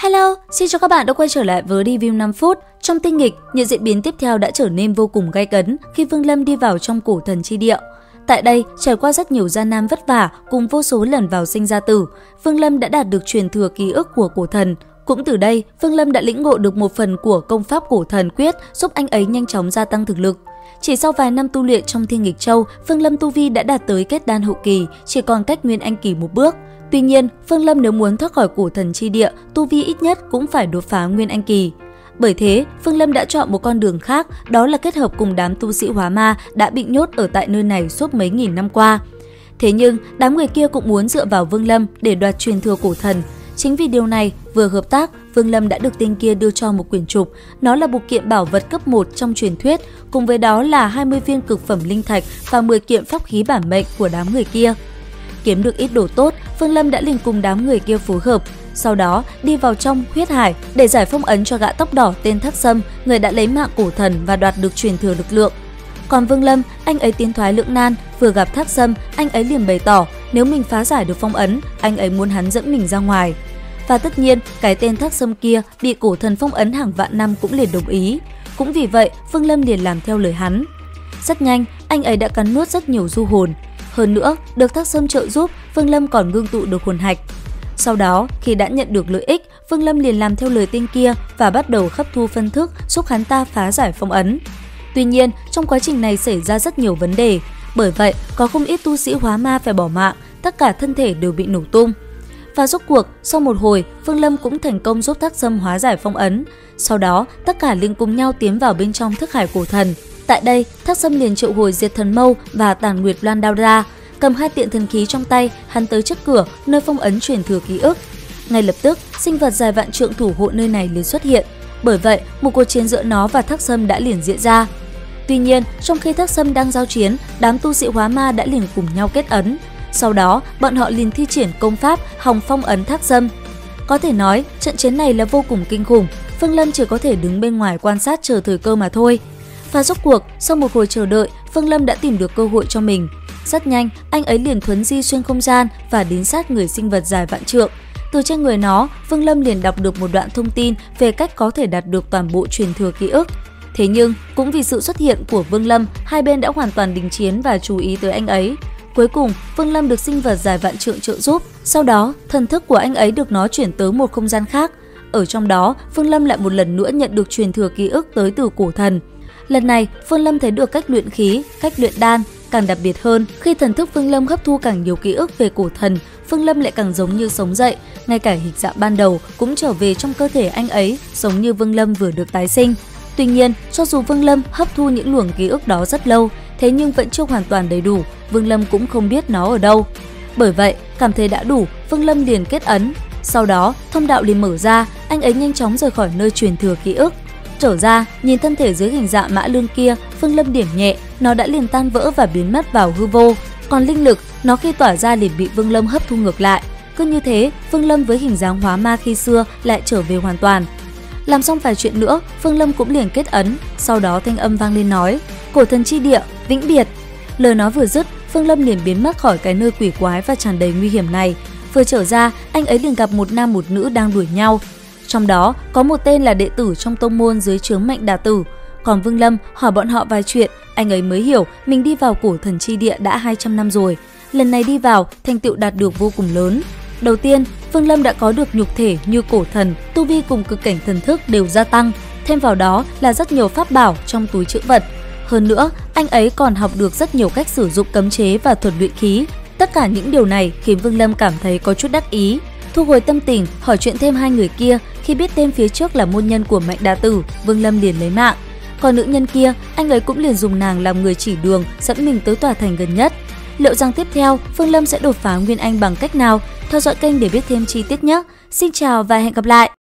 Hello, xin chào các bạn đã quay trở lại với review 5 phút. Trong tinh nghịch, những diễn biến tiếp theo đã trở nên vô cùng gay cấn khi Vương Lâm đi vào trong cổ thần chi địa. Tại đây, trải qua rất nhiều gian nan vất vả cùng vô số lần vào sinh ra tử, Vương Lâm đã đạt được truyền thừa ký ức của cổ thần. Cũng từ đây, Vương Lâm đã lĩnh ngộ được một phần của công pháp cổ thần quyết giúp anh ấy nhanh chóng gia tăng thực lực. Chỉ sau vài năm tu luyện trong Thiên Nghịch Châu, Vương Lâm tu vi đã đạt tới kết đan hậu kỳ, chỉ còn cách Nguyên Anh kỳ một bước. Tuy nhiên, Vương Lâm nếu muốn thoát khỏi cổ thần chi địa, tu vi ít nhất cũng phải đột phá Nguyên Anh kỳ. Bởi thế, Vương Lâm đã chọn một con đường khác, đó là kết hợp cùng đám tu sĩ hóa ma đã bị nhốt ở tại nơi này suốt mấy nghìn năm qua. Thế nhưng, đám người kia cũng muốn dựa vào Vương Lâm để đoạt truyền thừa cổ thần. Chính vì điều này, vừa hợp tác, Vương Lâm đã được tên kia đưa cho một quyển trục. Nó là bộ kiện bảo vật cấp 1 trong truyền thuyết, cùng với đó là 20 viên cực phẩm linh thạch và 10 kiện pháp khí bản mệnh của đám người kia. Kiếm được ít đồ tốt, Vương Lâm đã liền cùng đám người kia phối hợp. Sau đó, đi vào trong huyết hải để giải phong ấn cho gã tóc đỏ tên Thác Sâm, người đã lấy mạng cổ thần và đoạt được truyền thừa lực lượng. Còn Vương Lâm, anh ấy tiến thoái lưỡng nan, vừa gặp Thác Sâm, anh ấy liền bày tỏ nếu mình phá giải được phong ấn, anh ấy muốn hắn dẫn mình ra ngoài. Và tất nhiên, cái tên Thác Sâm kia bị cổ thần phong ấn hàng vạn năm cũng liền đồng ý. Cũng vì vậy, Vương Lâm liền làm theo lời hắn. Rất nhanh, anh ấy đã cắn nuốt rất nhiều du hồn. Hơn nữa, được Thác Sâm trợ giúp, Vương Lâm còn ngưng tụ được hồn hạch. Sau đó, khi đã nhận được lợi ích, Vương Lâm liền làm theo lời tên kia và bắt đầu hấp thu phân thức giúp hắn ta phá giải phong ấn. Tuy nhiên, trong quá trình này xảy ra rất nhiều vấn đề, bởi vậy có không ít tu sĩ hóa ma phải bỏ mạng, tất cả thân thể đều bị nổ tung. Và rốt cuộc, sau một hồi, Vương Lâm cũng thành công giúp Thác Sâm hóa giải phong ấn. Sau đó, tất cả liền cùng nhau tiến vào bên trong thức hải cổ thần. Tại đây, Thác Sâm liền triệu hồi Diệt Thần Mâu và Tàn Nguyệt Loan đao ra, cầm hai tiện thần khí trong tay, hắn tới trước cửa nơi phong ấn truyền thừa ký ức. Ngay lập tức, sinh vật dài vạn trượng thủ hộ nơi này liền xuất hiện. Bởi vậy, một cuộc chiến giữa nó và Thác Sâm đã liền diễn ra. Tuy nhiên, trong khi Thác Sâm đang giao chiến, đám tu sĩ hóa ma đã liền cùng nhau kết ấn. Sau đó, bọn họ liền thi triển công pháp Hồng Phong ấn Thác Sâm. Có thể nói, trận chiến này là vô cùng kinh khủng. Vương Lâm chỉ có thể đứng bên ngoài quan sát chờ thời cơ mà thôi. Và rốt cuộc, sau một hồi chờ đợi, Vương Lâm đã tìm được cơ hội cho mình. Rất nhanh, anh ấy liền thuấn di xuyên không gian và đến sát người sinh vật dài vạn trượng. Từ trên người nó, Vương Lâm liền đọc được một đoạn thông tin về cách có thể đạt được toàn bộ truyền thừa ký ức. Thế nhưng, cũng vì sự xuất hiện của Vương Lâm, hai bên đã hoàn toàn đình chiến và chú ý tới anh ấy. Cuối cùng, Vương Lâm được sinh vật dài vạn trượng trợ giúp. Sau đó, thần thức của anh ấy được nó chuyển tới một không gian khác. Ở trong đó, Vương Lâm lại một lần nữa nhận được truyền thừa ký ức tới từ cổ thần. Lần này, Vương Lâm thấy được cách luyện khí, cách luyện đan. Càng đặc biệt hơn, khi thần thức Vương Lâm hấp thu càng nhiều ký ức về cổ thần, Vương Lâm lại càng giống như sống dậy, ngay cả hình dạng ban đầu cũng trở về trong cơ thể anh ấy, giống như Vương Lâm vừa được tái sinh. Tuy nhiên, cho dù Vương Lâm hấp thu những luồng ký ức đó rất lâu, thế nhưng vẫn chưa hoàn toàn đầy đủ, Vương Lâm cũng không biết nó ở đâu. Bởi vậy, cảm thấy đã đủ, Vương Lâm liền kết ấn. Sau đó, thông đạo liền mở ra, anh ấy nhanh chóng rời khỏi nơi truyền thừa ký ức. Trở ra, nhìn thân thể dưới hình dạng mã lương kia, Vương Lâm điểm nhẹ, nó đã liền tan vỡ và biến mất vào hư vô. Còn linh lực, nó khi tỏa ra liền bị Vương Lâm hấp thu ngược lại. Cứ như thế, Vương Lâm với hình dáng hóa ma khi xưa lại trở về hoàn toàn. Làm xong vài chuyện nữa, Vương Lâm cũng liền kết ấn. Sau đó thanh âm vang lên nói: "Cổ thần chi địa, vĩnh biệt." Lời nói vừa dứt, Vương Lâm liền biến mất khỏi cái nơi quỷ quái và tràn đầy nguy hiểm này. Vừa trở ra, anh ấy liền gặp một nam một nữ đang đuổi nhau. Trong đó có một tên là đệ tử trong tông môn dưới trướng Mạnh Đà Tử. Còn Vương Lâm hỏi bọn họ vài chuyện, anh ấy mới hiểu mình đi vào cổ thần chi địa đã 200 năm rồi. Lần này đi vào, thành tựu đạt được vô cùng lớn. Đầu tiên, Vương Lâm đã có được nhục thể như cổ thần, tu vi cùng cực cảnh thần thức đều gia tăng. Thêm vào đó là rất nhiều pháp bảo trong túi trữ vật. Hơn nữa, anh ấy còn học được rất nhiều cách sử dụng cấm chế và thuật luyện khí. Tất cả những điều này khiến Vương Lâm cảm thấy có chút đắc ý. Thu hồi tâm tình, hỏi chuyện thêm hai người kia, khi biết tên phía trước là môn nhân của Mạnh Đà Tử, Vương Lâm liền lấy mạng. Còn nữ nhân kia, anh ấy cũng liền dùng nàng làm người chỉ đường, dẫn mình tới tòa thành gần nhất. Liệu rằng tiếp theo, Vương Lâm sẽ đột phá Nguyên Anh bằng cách nào? Theo dõi kênh để biết thêm chi tiết nhé! Xin chào và hẹn gặp lại!